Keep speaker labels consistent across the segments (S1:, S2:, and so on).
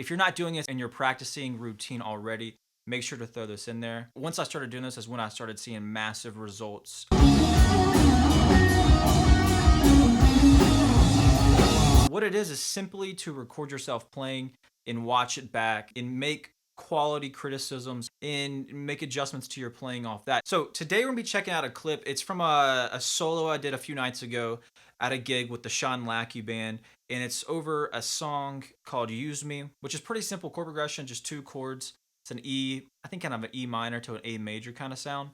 S1: If you're not doing this and you're practicing routine already, make sure to throw this in there. Once I started doing this is when I started seeing massive results. What it is simply to record yourself playing and watch it back and make quality criticisms and make adjustments to your playing off that. So today we're gonna be checking out a clip. It's from a solo I did a few nights ago at a gig with the Sean Lackey band, and it's over a song called Use Me, which is pretty simple chord progression, just 2 chords. It's an E, I think kind of an E minor to an A major kind of sound.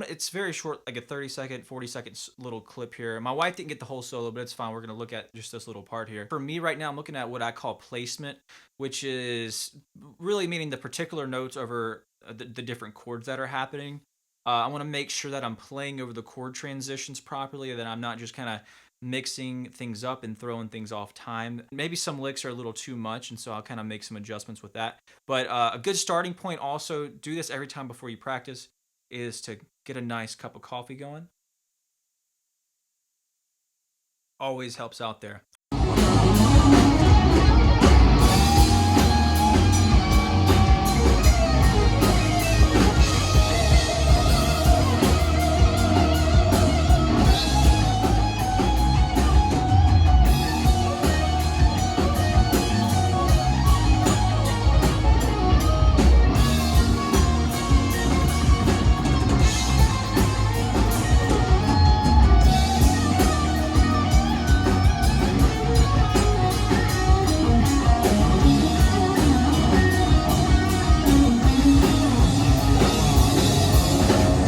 S1: It's very short, like a 30-second, 40-second little clip here. My wife didn't get the whole solo, but it's fine. We're gonna look at just this little part here. For me right now, I'm looking at what I call placement, which is really meaning the particular notes over the different chords that are happening. I wanna make sure that I'm playing over the chord transitions properly, and that I'm not just kind of mixing things up and throwing things off time. Maybe some licks are a little too much, and so I'll kind of make some adjustments with that. But a good starting point, also, do this every time before you practice, is to get a nice cup of coffee going. Always helps out there.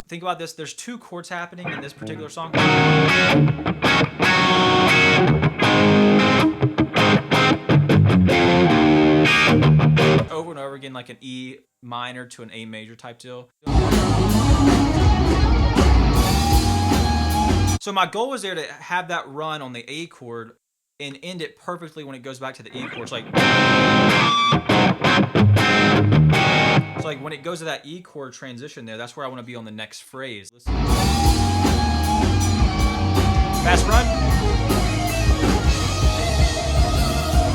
S1: Think about this, there's 2 chords happening in this particular song. Over and over again, like an E minor to an A major type deal. So my goal was there to have that run on the A chord and end it perfectly when it goes back to the E chord. It's like, so like when it goes to that E chord transition there, that's where I want to be on the next phrase. Listen. Fast run.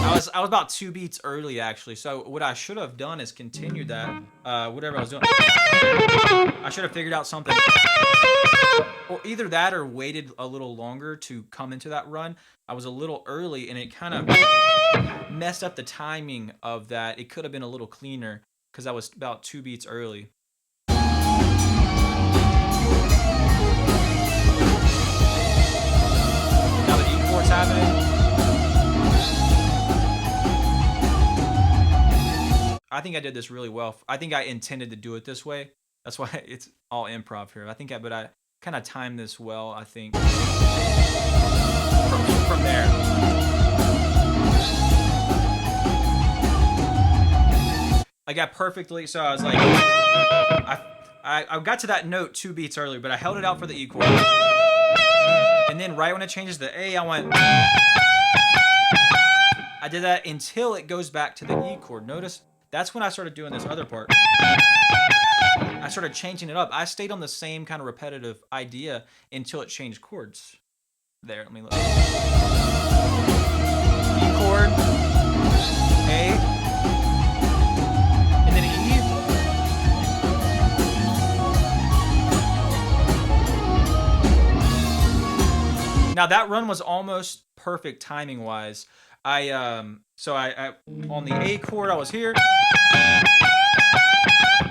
S1: I was about 2 beats early actually. So what I should have done is continued that, whatever I was doing. I should have figured out something. Or either that or waited a little longer to come into that run. I was a little early and it kind of messed up the timing of that. It could have been a little cleaner because I was about 2 beats early. Now the E chord's happening. I think I did this really well. I think I intended to do it this way. That's why it's all improv here. But I kind of timed this well, I think. From there. I got perfectly, so I was like, I got to that note 2 beats earlier, but I held it out for the E chord. And then right when it changes to A, I went. I did that until it goes back to the E chord. Notice, that's when I started doing this other part. I started changing it up. I stayed on the same kind of repetitive idea until it changed chords. There, let me look. E chord, A, and then E. Now that run was almost perfect timing wise. I on the A chord I was here.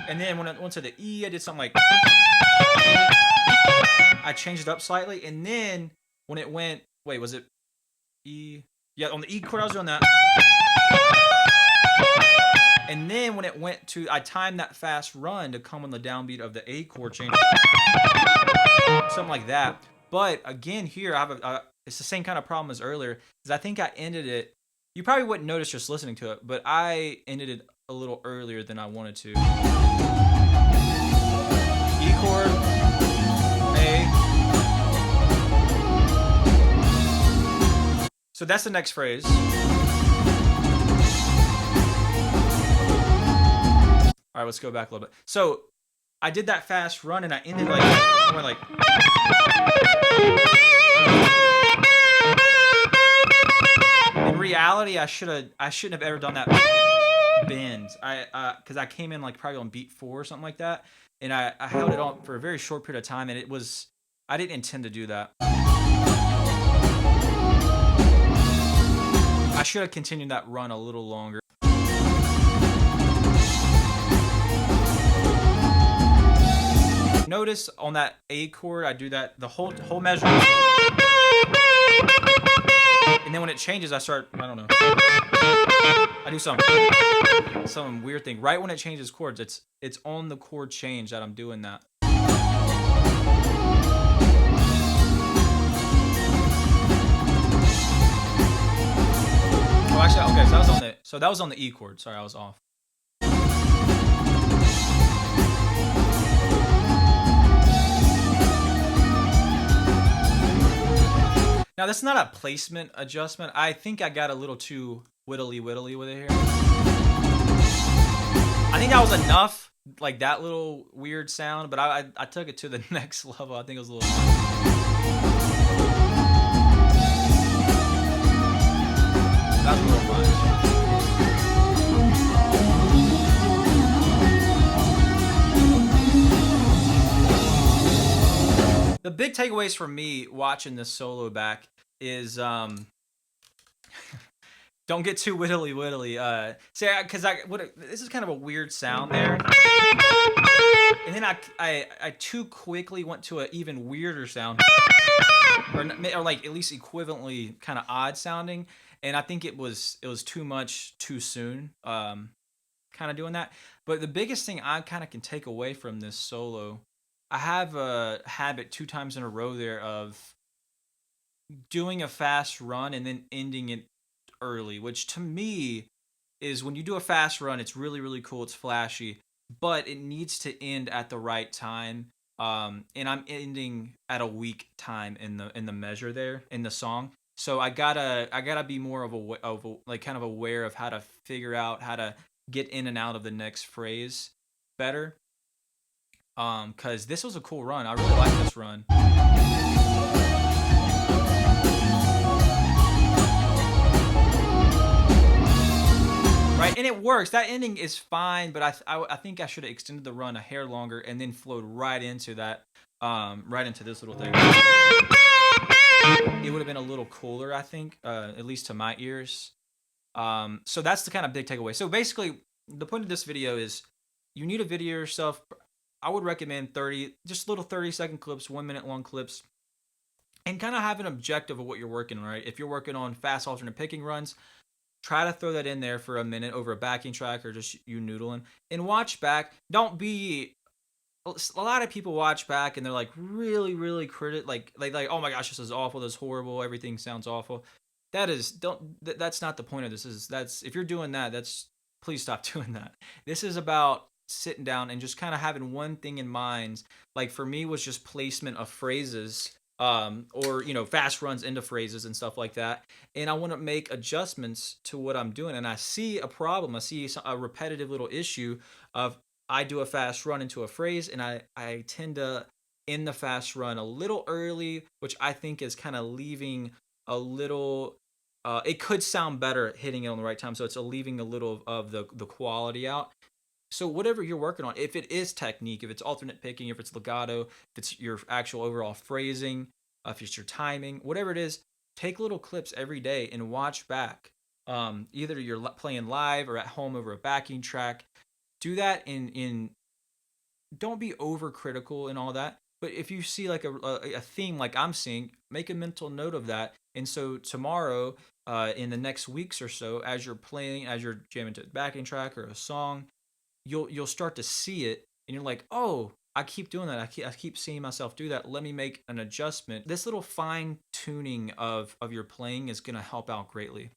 S1: And then when it went to the E, I did something like, I changed it up slightly. And then when it went, wait, was it E? Yeah, on the E chord, I was doing that. And then when it went to, I timed that fast run to come on the downbeat of the A chord change. Something like that. But again, here, I have it's the same kind of problem as earlier, is I think I ended it, you probably wouldn't notice just listening to it, but I ended it a little earlier than I wanted to. E chord, A. So that's the next phrase. All right, let's go back a little bit. So I did that fast run and I ended like, I went like. In reality, I shouldn't have ever done that. because I came in like probably on beat 4 or something like that, and I held it on for a very short period of time, and it was I didn't intend to do that. I should have continued that run a little longer. Notice on that A chord, I do that the whole measure, and then when it changes, I don't know, I do some weird thing. Right when it changes chords, it's on the chord change that I'm doing that. Oh, actually, okay, so that was on the E chord. Sorry, I was off. Now, that's not a placement adjustment. I think I got a little too whittly with it here. I think that was enough, like that little weird sound, but I took it to the next level. I think it was a little that was a little much. The big takeaways for me watching this solo back is don't get too whittly. Because this is kind of a weird sound there, and then I too quickly went to an even weirder sound, or like at least equivalently kind of odd sounding, and I think it was too much too soon. Kind of doing that, but the biggest thing I kind of can take away from this solo, I have a habit 2 times in a row there of doing a fast run and then ending it early, which to me is when you do a fast run, it's really, really cool. It's flashy, but it needs to end at the right time. And I'm ending at a weak time in the measure there in the song. So I gotta be more of a like kind of aware of how to figure out how to get in and out of the next phrase better. Cause this was a cool run. I really like this run. Right, and it works. That ending is fine, but I think I should have extended the run a hair longer and then flowed right into that, right into this little thing. It would have been a little cooler, I think, at least to my ears. So that's the kind of big takeaway. So basically, the point of this video is you need to video yourself. I would recommend just little 30-second clips, 1-minute long clips, and kind of have an objective of what you're working on, right? If you're working on fast alternate picking runs, try to throw that in there for a minute over a backing track or just you noodling and watch back. Don't be a lot of people watch back and they're like really, really like oh my gosh, this is awful, this is horrible, everything sounds awful. That's not the point of this. That's if you're doing that, please stop doing that. This is about sitting down and just kind of having one thing in mind. Like for me was just placement of phrases, or fast runs into phrases and stuff like that, and I want to make adjustments to what I'm doing, and I see a problem, I see a repetitive little issue of I do a fast run into a phrase and I tend to end the fast run a little early, which I think is kind of leaving a little it could sound better hitting it on the right time, so it's leaving a little of the quality out. So whatever you're working on, if it is technique, if it's alternate picking, if it's legato, if it's your actual overall phrasing, if it's your timing, whatever it is, take little clips every day and watch back. Either you're playing live or at home over a backing track. Do that in don't be overcritical and all that. But if you see like a theme like I'm seeing, make a mental note of that. And so tomorrow, in the next weeks or so, as you're jamming to a backing track or a song, you'll start to see it and you're like, oh, I keep doing that. I keep seeing myself do that. Let me make an adjustment. This little fine tuning of your playing is going to help out greatly.